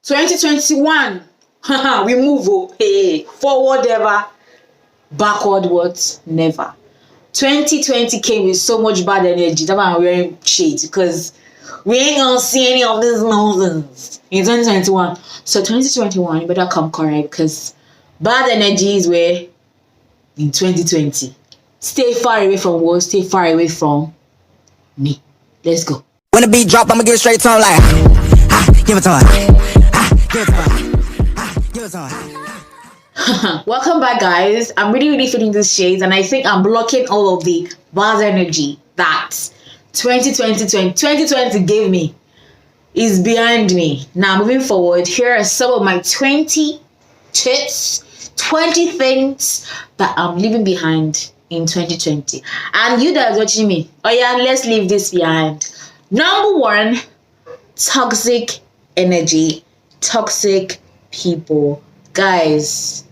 2021. We move. Oh, hey, forward ever, backward what? Never. 2020 came with so much bad energy. That's why I'm wearing shades, because we ain't gonna see any of these nonsense in 2021. So 2021, you better come correct, because bad energies were in 2020. Stay far away from what? Stay far away from me. Let's go. When the beat drop, I'ma give it straight to him like, give it to him, give it to him, give it to him. Welcome back, guys. I'm really feeling these shades, and I think I'm blocking all of the bad energy that 2020 gave me is behind me. Now, moving forward, here are some of my 20 tips, 20 things that I'm leaving behind in 2020. And you that are watching me, oh yeah, let's leave this behind. Number one, toxic energy, toxic people. Guys,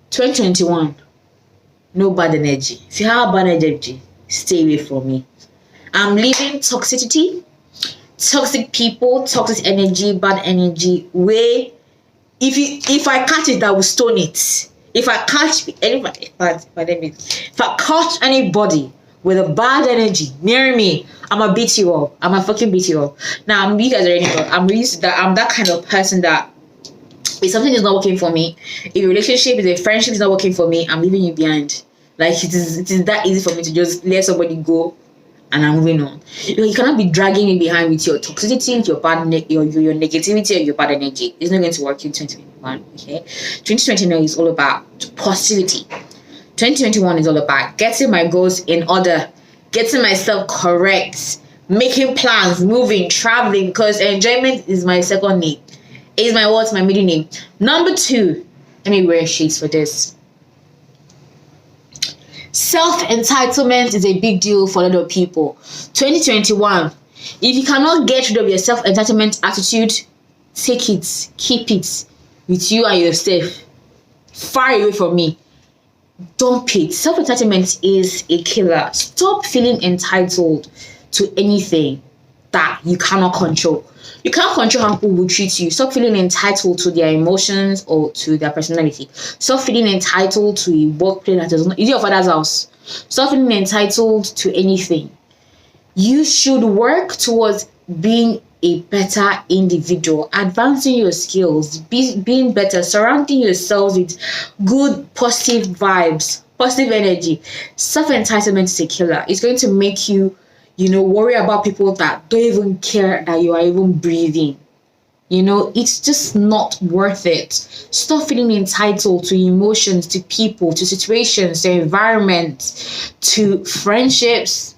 2021, no bad energy. If you have bad energy, stay away from me. I'm leaving toxicity, toxic people, toxic energy, bad energy. Where if I catch it, I will stone it. If I catch anybody, if I catch anybody with a bad energy near me, I'ma beat you up. I'ma fucking beat you up. Now, you guys already know, I'm used to that. I'm that kind of person that if something is not working for me, if a relationship, if a friendship is not working for me, I'm leaving you behind. Like it is that easy for me to just let somebody go and I'm moving on. You cannot be dragging me behind with your toxicity, your bad your negativity, or your bad energy. It's not going to work in 2021. Okay, 2021 is all about positivity. 2021 is all about getting my goals in order, getting myself correct, making plans, moving, traveling, because enjoyment is my second need. Is my what? My middle name. Number two, let me wear shades for this. Self-entitlement is a big deal for a lot of people. 2021, if you cannot get rid of your self-entitlement attitude, take it, keep it with you and yourself, far away from me. Dump it. Self-entitlement is a killer. Stop feeling entitled to anything that you cannot control. You can't control how people will treat you. Stop feeling entitled to their emotions or to their personality. Stop feeling entitled to a workplace that is not. Is it your father's house? Stop feeling entitled to anything. You should work towards being a better individual, advancing your skills, being better, surrounding yourselves with good, positive vibes, positive energy. Self-entitlement is a killer. It's going to make you worry about people that don't even care that you are even breathing. It's just not worth it. Stop feeling entitled to emotions, to people, to situations, to environment, to friendships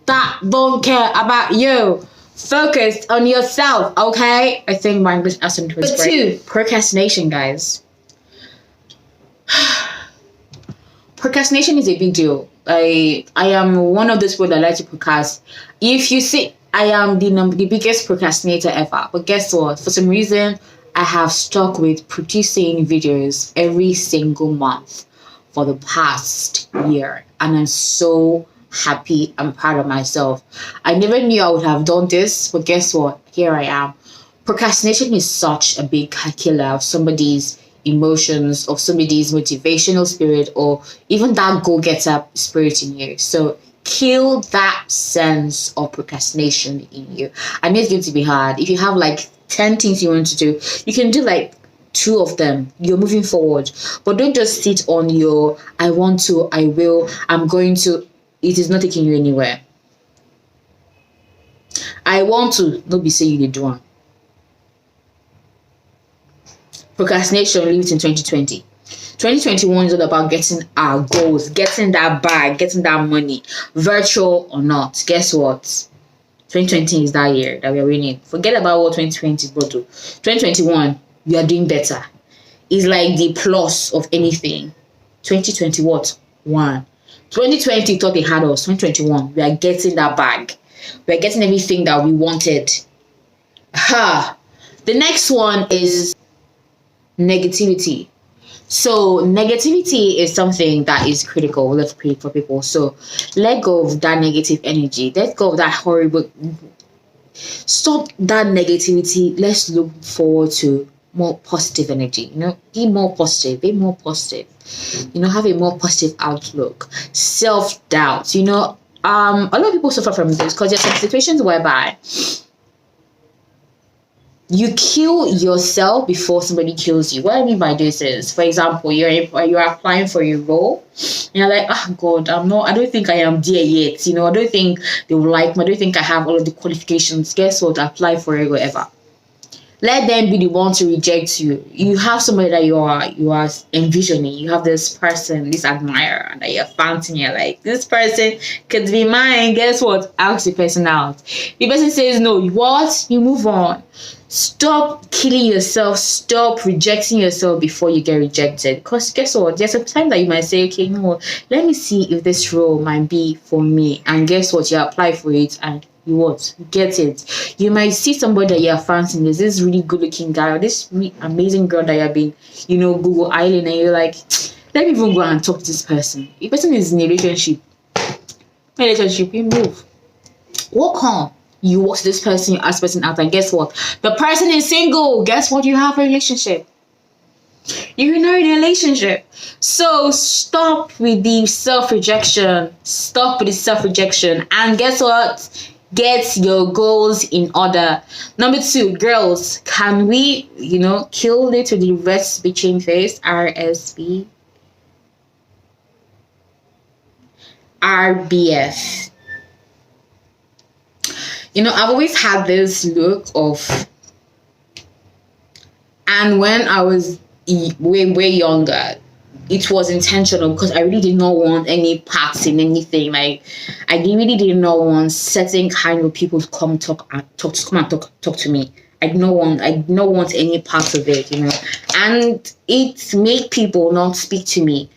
that don't care about you. Focus on yourself, okay? I think my English accent was great. 2, procrastination, guys. Procrastination is a big deal. I am one of those people that like to procrastinate. If you see, I am the biggest procrastinator ever. But guess what? For some reason, I have stuck with producing videos every single month for the past year. And I'm so happy and proud of myself. I never knew I would have done this, but guess what? Here I am. Procrastination is such a big killer of somebody's emotions, of somebody's motivational spirit, or even that go-getter spirit in you. So kill that sense of procrastination in you. I know it's going to be hard. If you have like 10 things you want to do, you can do like 2 of them. You're moving forward. But don't just sit on your I want to, I will, I'm going to. It is not taking you anywhere. I want to, not be saying you do one. Procrastination lives in 2020. 2021 is all about getting our goals, getting that bag, getting that money, virtual or not. Guess what? 2020 is that year that we are winning. Forget about what 2020 brought to. 2021, we are doing better. It's like the plus of anything. 2020 what? 1. 2020 thought they had us. 2021, we are getting that bag. We are getting everything that we wanted. The next one is negativity. So negativity is something that is critical for people. So let go of that negative energy. Let go of that horrible Stop that negativity. Let's look forward to more positive energy. Be more positive. Be more positive. Have a more positive outlook. Self-doubt. A lot of people suffer from this because there's some situations whereby you kill yourself before somebody kills you. What I mean by this is, for example, you're applying for a role, and you're like, oh God, I don't think I am there yet. I don't think they will like me. I don't think I have all of the qualifications. Guess what? Apply for it, whatever. Let them be the one to reject you. You have somebody that you are envisioning. You have this person, this admirer that you're fancying. You're like, this person could be mine. Guess what? Ask the person out. The person says no. What? You move on. Stop killing yourself. Stop rejecting yourself before you get rejected. Because guess what? There's a time that you might say, okay, no, let me see if this role might be for me. And guess what? You apply for it and you what? Get it. You might see somebody that you're fancying. There's this really good looking guy or this really amazing girl that you've been, Google Island, and you're like, let me even go and talk to this person. If the person is in a relationship, you move. Walk on. You walk to this person, you ask the person out, and guess what? The person is single. Guess what? You have a relationship. You're not in a relationship. So stop with the self-rejection. And guess what? Get your goals in order. Number 2, girls, can we, kill it with the reverse between face? RSV. RBF. I've always had this look of, and when I was way younger, it was intentional because I really did not want any parts in anything. Like, I really did not want certain kind of people to come talk to me. I did not want any part of it, and it made people not speak to me.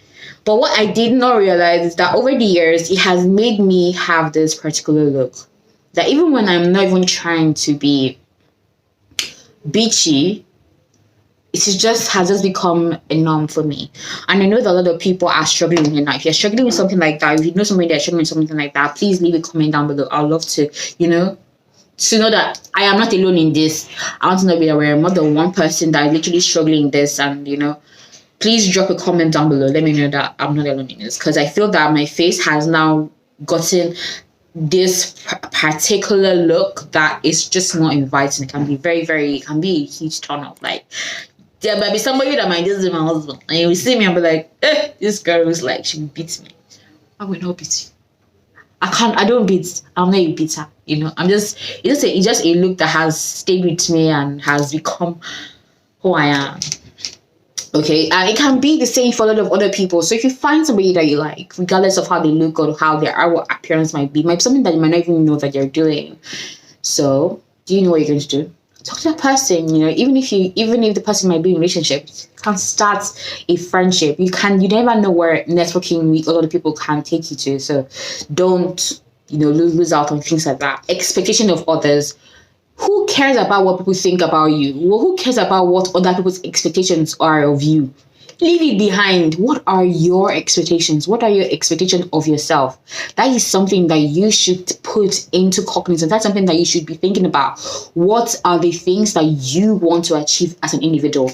But what I did not realize is that over the years, it has made me have this particular look. That even when I'm not even trying to be bitchy, it has just become a norm for me. And I know that a lot of people are struggling with it. If you're struggling with something like that, if you know somebody that's struggling with something like that, please leave a comment down below. I'd love to, to know that I am not alone in this. I want to know that we're more than one person that is literally struggling in this. And, please drop a comment down below. Let me know that I'm not alone in this. Because I feel that my face has now gotten this particular look that is just not inviting. It can be it can be a huge turn off. Like, there might be somebody that might just be my husband, and you will see me and be like, this girl is like, she beats me. I will not beat you. I don't beat. I'm not a beater. It's just a look that has stayed with me and has become who I am. Okay, and it can be the same for a lot of other people. So if you find somebody that you like, regardless of how they look or how their outward appearance might be something that you might not even know that they're doing. So, do you know what you're going to do? Talk to that person. Even if the person might be in a relationship, you can start a friendship. You never know where networking with a lot of people can take you to. So, don't lose out on things like that. Expectation of others. Who cares about what people think about you? Well, who cares about what other people's expectations are of you? Leave it behind. What are your expectations? What are your expectations of yourself? That is something that you should put into cognizance. That's something that you should be thinking about. What are the things that you want to achieve as an individual?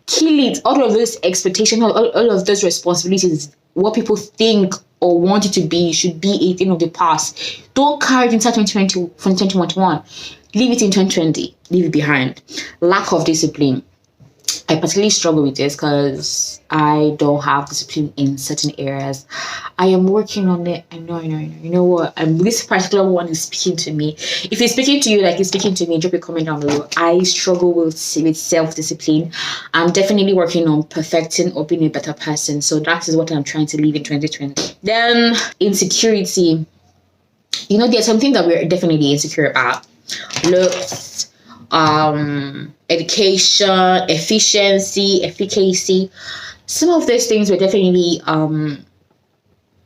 Kill it. All of those expectations, all of those responsibilities, what people think or want it to be, should be a thing of the past. Don't carry it into 2020 from 2021. Leave it in 2020. Leave it behind. Lack of discipline. I particularly struggle with this because I don't have discipline in certain areas. I am working on it. I know. You know what? This particular one is speaking to me. If it's speaking to you like it's speaking to me, drop a comment down below. I struggle with self-discipline. I'm definitely working on perfecting or being a better person. So that is what I'm trying to leave in 2020. Then insecurity. There's something that we're definitely insecure about. Looks, education, efficacy. Some of those things we're definitely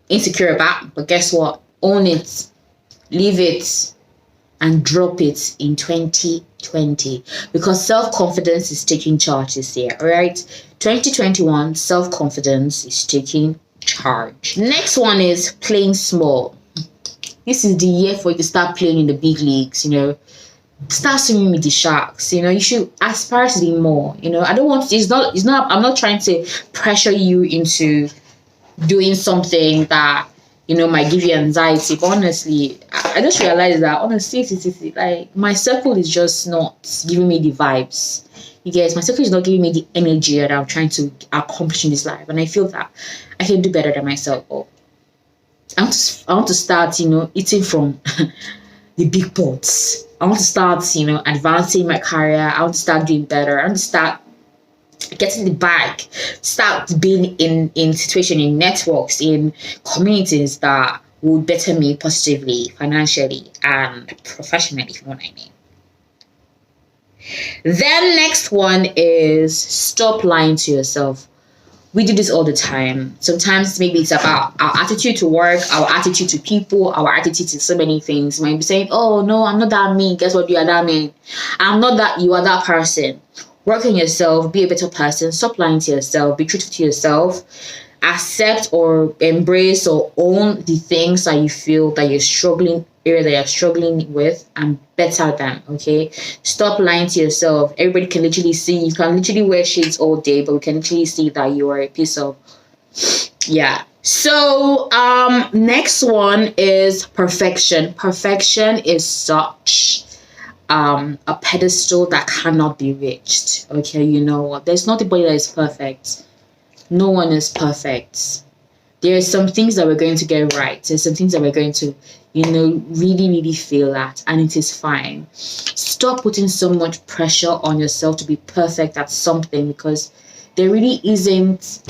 insecure about, but guess what? Own it, leave it, and drop it in 2020, because self-confidence is taking charge this year. All right, 2021, self-confidence is taking charge. Next one is playing small. This is the year for you to start playing in the big leagues. start swimming with the sharks. You should aspire to be more. I don't want I'm not trying to pressure you into doing something that might give you anxiety. But honestly, I just realized that honestly, like my circle is just not giving me the vibes. You guys, my circle is not giving me the energy that I'm trying to accomplish in this life, and I feel that I can do better than myself. I want to start, eating from the big pots. I want to start, advancing my career. I want to start doing better. I want to start getting the bag, start being in situation, in networks, in communities that will better me positively, financially, and professionally, if you know what I mean. Then next one is stop lying to yourself. We do this all the time. Sometimes maybe it's about our attitude to work, our attitude to people, our attitude to so many things. You might be saying, oh no, I'm not that mean. Guess what? You are that mean. I'm not that, you are that person. Work on yourself, be a better person, stop lying to yourself, be truthful to yourself, accept or embrace or own the things that you feel that you're struggling with and better them. Okay, stop lying to yourself. Everybody can literally see, you can literally wear shades all day, but we can literally see that you are a piece of so next one is perfection. Perfection is such a pedestal that cannot be reached. Okay, you know what, there's not anybody that is perfect. No one is perfect. There are some things that we're going to get right. There's some things that we're going to, really, really fail at, and it is fine. Stop putting so much pressure on yourself to be perfect at something, because there really isn't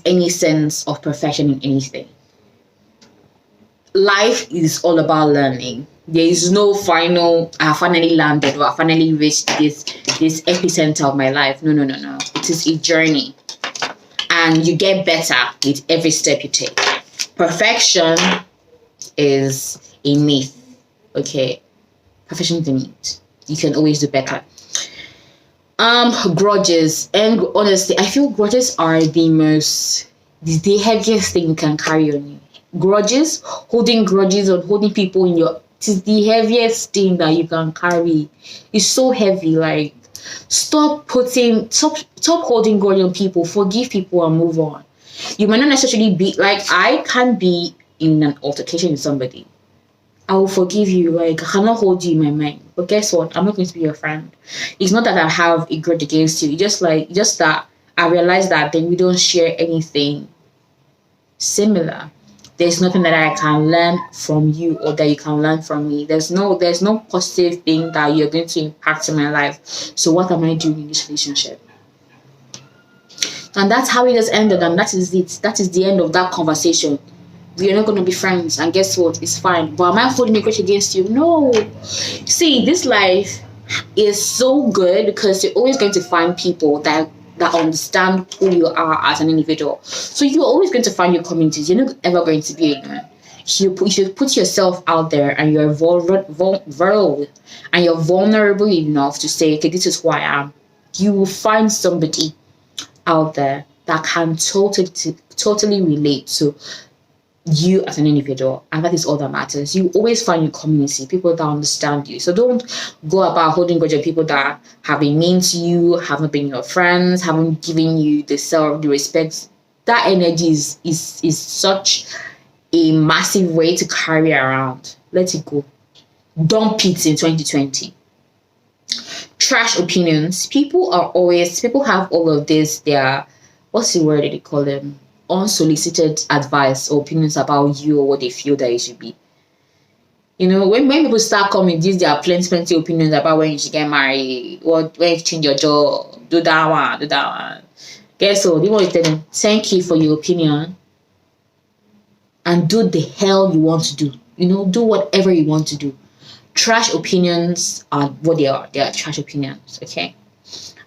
any sense of perfection in anything. Life is all about learning. There is no I finally landed, or I finally reached this epicenter of my life. No. It is a journey, and you get better with every step you take. Perfection is a myth. Okay, perfection is a myth. You can always do better. Grudges, and honestly, I feel grudges are the heaviest thing you can carry on you. Holding grudges or holding people in your, it is the heaviest thing that you can carry. It's so heavy. Like, stop holding grudge on people. Forgive people and move on. You might not necessarily be like, I can be in an altercation with somebody. I will forgive you. Like, I cannot hold you in my mind. But guess what? I'm not going to be your friend. It's not that I have a grudge against you. It's just that I realize that then we don't share anything similar. There's nothing that I can learn from you or that you can learn from me. There's no positive thing that you're going to impact in my life. So what am I doing in this relationship? And that's how it has ended, and that is it. That is the end of that conversation. We are not going to be friends, and guess what? It's fine. But am I holding a grudge against you? No. See, this life is so good because you're always going to find people that understand who you are as an individual. So you're always going to find your communities. You're not ever going to be alone. You should put yourself out there, and you're vulnerable, and you're vulnerable enough to say, okay, this is who I am. You will find somebody out there that can totally relate to you as an individual, and that is all that matters. You always find your community, people that understand you. So don't go about holding grudge at people that have been mean to you, haven't been your friends, haven't given you the respect. That energy is such a massive way to carry around. Let it go. Dump it in 2020. Trash opinions. People have all of this. What's the word that they call them? Unsolicited advice or opinions about you or what they feel that you should be. When people start coming, there are plenty opinions about when you should get married, when you change your job, do that one. Guess what? They want to tell them, thank you for your opinion, and do the hell you want to do. Do whatever you want to do. Trash opinions are what they are. They are trash opinions, okay?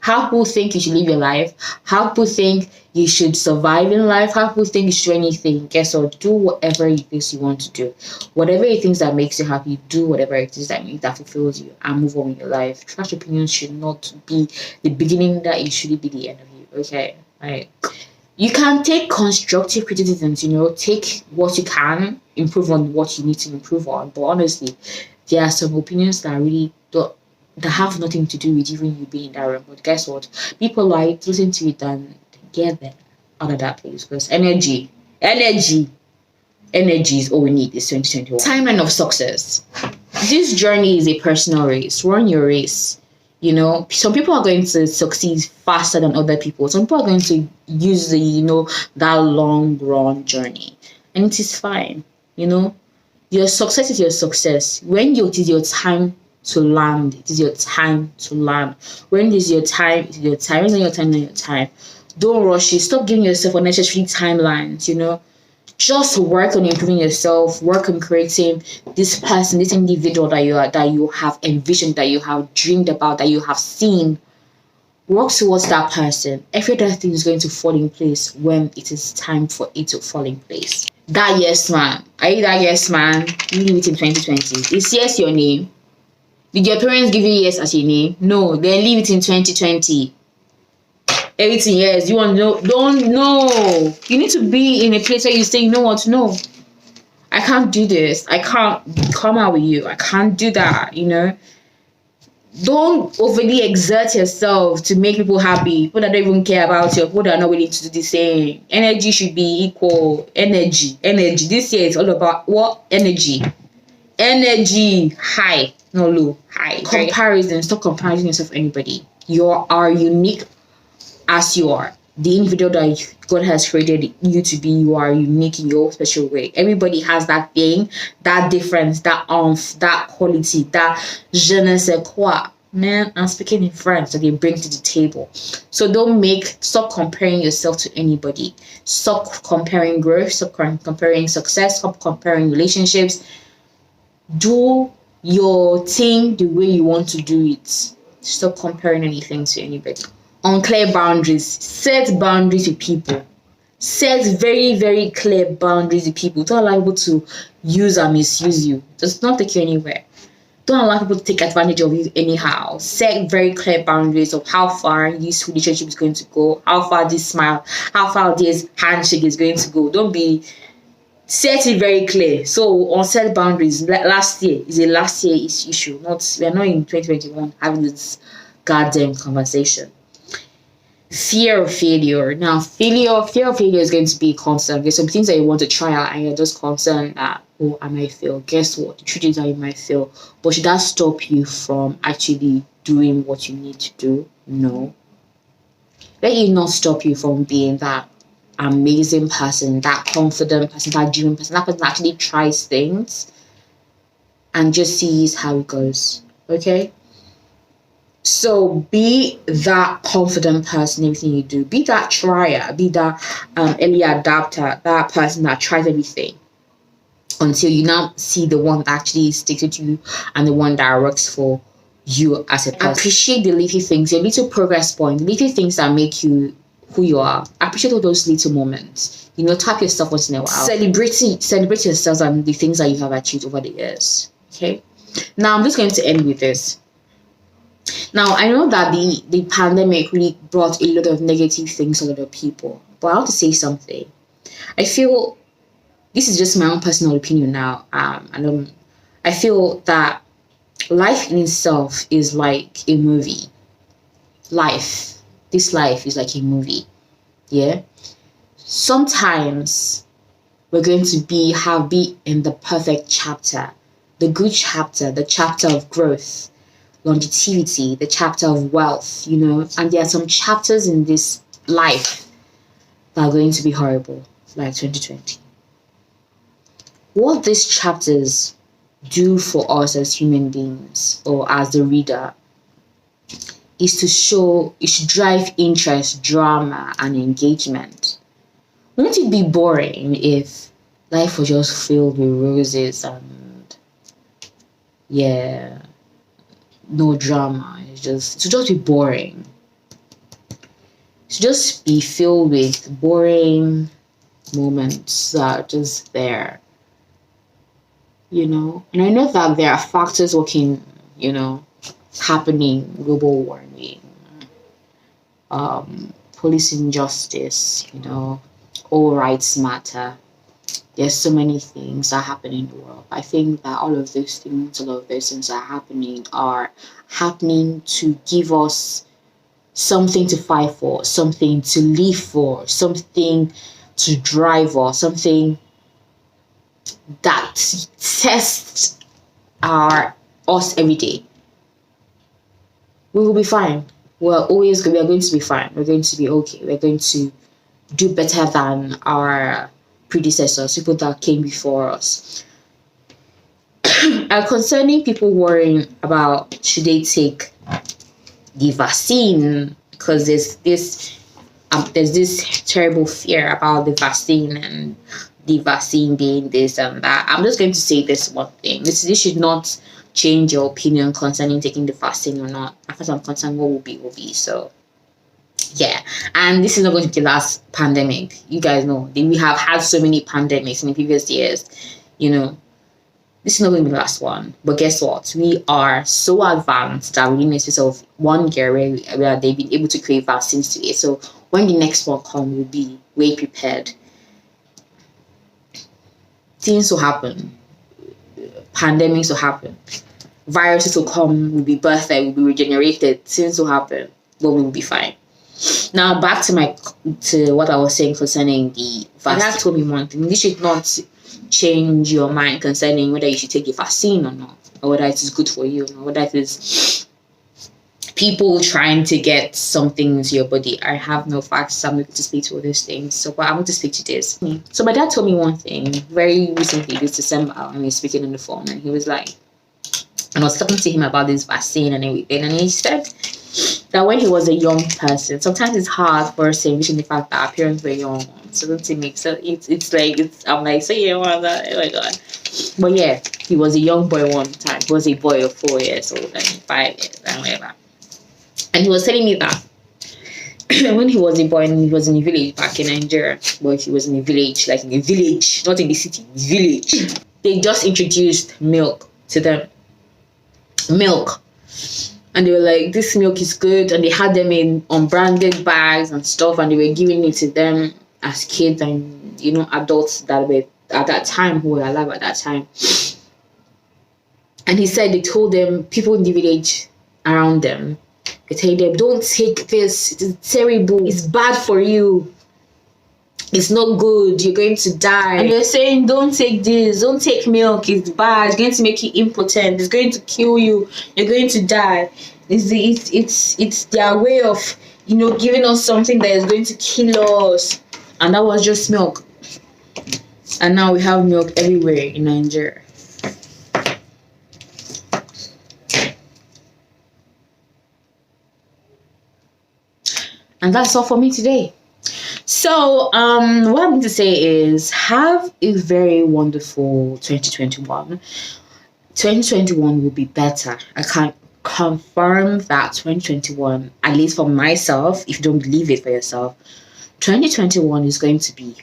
How people think you should live your life, how people think you should survive in life, how people think you should do anything. Guess what? Do whatever it is you want to do. Whatever it is that makes you happy, do whatever it is that fulfills you, and move on with your life. Trash opinions should not be the beginning, that it should be the end of you, okay? Right. You can take constructive criticisms, take what you can, improve on what you need to improve on. But honestly, there are some opinions that really don't, that have nothing to do with even you being in that room. But guess what? People like listen to it and get there out of that place, because energy is all we need. Is 2021 timeline of success. This journey is a personal race. Run your race. Some people are going to succeed faster than other people. Some people are going to use that long run journey, and it is fine. Your success is your success. When it is your time to land, it is your time to land. When it is your time, it is your time. When it's not your time, not your time. Don't rush it. Stop giving yourself unnecessary timelines. Just work on improving yourself. Work on creating this person, this individual that you have envisioned, that you have dreamed about, that you have seen. Work towards that person. Every other thing is going to fall in place when it is time for it to fall in place. That yes man. Are you that yes man? Leave it in 2020. Is yes your name? Did your parents give you yes as your name? No. Then leave it in 2020. Everything yes. You want to know? Don't know. You need to be in a place where you say, you know what? No. I can't do this. I can't come out with you. I can't do that. Don't overly exert yourself to make people happy. People that don't even care about you. People that are not willing to do the same. Energy should be equal. Energy. This year is all about what? Energy. High. No low. High. Comparison. Stop comparing yourself to anybody. You are unique as you are. The individual that God has created you to be, you are unique in your special way. Everybody has that thing, that difference, that that quality, that je ne sais quoi. Man, I'm speaking in French that they bring to the table. So stop comparing yourself to anybody. Stop comparing growth, stop comparing success, stop comparing relationships. Do your thing the way you want to do it. Stop comparing anything to anybody. Unclear boundaries. Set boundaries with people. Set very, very clear boundaries with people. Don't allow people to use and misuse you. Just not take you anywhere. Don't allow people to take advantage of you anyhow. Set very clear boundaries of how far this relationship is going to go, how far this smile, how far this handshake is going to go. Set it very clear. So on set boundaries, last year is a last year issue. We are not in 2021 having this goddamn conversation. Fear of failure. Now, fear of failure is going to be constant. There's some things that you want to try out and you're just concerned that, I might fail. Guess what? The truth is that you might fail. But should that stop you from actually doing what you need to do? No. Let it not stop you from being that amazing person, that confident person, that dreaming person, that person that actually tries things and just sees how it goes. Okay? So be that confident person in everything you do. Be that trier. Be that early adapter. That person that tries everything until you now see the one that actually sticks with you and the one that works for you as a person. Appreciate the little things, your little progress point, the little things that make you who you are. Appreciate all those little moments. Tap yourself once in a while. Celebrate yourself and the things that you have achieved over the years. Okay. Now I'm just going to end with this. Now, I know that the pandemic really brought a lot of negative things to a lot of people, but I want to say something. I feel, this is just my own personal opinion now, I feel that life in itself is like a movie. This life is like a movie, yeah? Sometimes we're going to be in the perfect chapter, the good chapter, the chapter of growth, longevity, the chapter of wealth, and there are some chapters in this life that are going to be horrible, like 2020. What these chapters do for us as human beings or as the reader is to drive interest, drama, and engagement. Wouldn't it be boring if life was just filled with roses and no drama? It should just be boring. It should just be filled with boring moments that are just there. And I know that there are factors working, happening, global warming, police injustice, all rights matter. There's so many things that happen in the world. I think that all of those things are happening to give us something to fight for, something to live for, something to drive us, something that tests us every day. We will be fine. We are going to be fine. We're going to be okay. We're going to do better than our predecessors, people that came before us. And concerning people worrying about should they take the vaccine, because there's this terrible fear about the vaccine and the vaccine being this and that. I'm just going to say this one thing. This should not change your opinion concerning taking the vaccine or not. As far as I'm concerned, what will be. So yeah, and this is not going to be the last pandemic. You guys know we have had so many pandemics in the previous years. This is not going to be the last one. But guess what? We are so advanced that we're in a space of 1 year where they've been able to create vaccines to it. So when the next one comes, we'll be way prepared. Things will happen. Pandemics will happen. Viruses will come, will be birthed, will be regenerated. Things will happen, but we will be fine. Now back to what I was saying concerning the vaccine. That told me one thing. This should not change your mind concerning whether you should take the vaccine or not, or whether it is good for you, or whether it is people trying to get something into your body. I have no facts. I'm not going to speak to all those things. But I'm going to speak to this. So my dad told me one thing very recently, this December, when we were speaking on the phone, and he was like, and I was talking to him about this vaccine and everything, and he said that when he was a young person, sometimes it's hard for us to envision the fact that our parents were young. So don't it make sense? I'm like, so yeah, oh my god. But yeah, he was a young boy one time. He was a boy of 4 years old and 5 years and whatever. And he was telling me that when he was a boy and he was in a village back in Nigeria, but he was in a village, like in a village, not in the city, village. They just introduced milk to them. Milk. And they were like, this milk is good. And they had them in unbranded bags and stuff. And they were giving it to them as kids and, adults that were at that time, who were alive at that time. And he said they told them, people in the village around them, they told them, don't take this. It's terrible. It's bad for you. It's not good. You're going to die. And they're saying, don't take this. Don't take milk. It's bad. It's going to make you impotent. It's going to kill you. You're going to die. It's their way of, giving us something that is going to kill us. And that was just milk. And now we have milk everywhere in Nigeria. And that's all for me today. So, what I'm going to say is have a very wonderful 2021. 2021 will be better. I can confirm that 2021, at least for myself, if you don't believe it for yourself, 2021 is going to be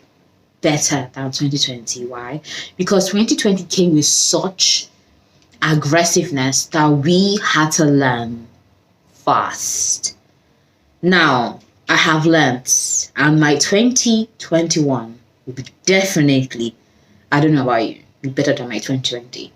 better than 2020. Why? Because 2020 came with such aggressiveness that we had to learn fast. Now, I have learned, and my 2021 will be definitely, I don't know about you, be better than my 2020.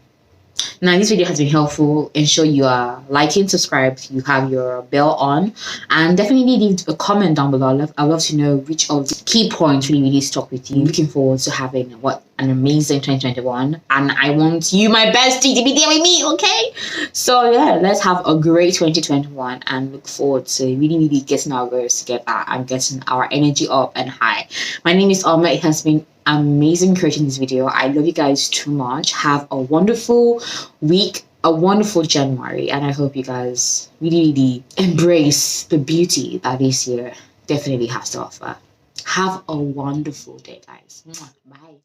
Now, this video has been helpful. Ensure you are liking, subscribe, you have your bell on, and definitely leave a comment down below. I'd love to know which of the key points really stuck with you. Looking forward to having an amazing 2021, and I want you, my bestie, to be there with me, okay? So yeah, let's have a great 2021 and look forward to really getting our goals together and getting our energy up and high. My name is Alma. It has been amazing creating this video. I love you guys too much. Have a wonderful week, a wonderful January, and I hope you guys really embrace the beauty that this year definitely has to offer. Have a wonderful day, guys. Bye.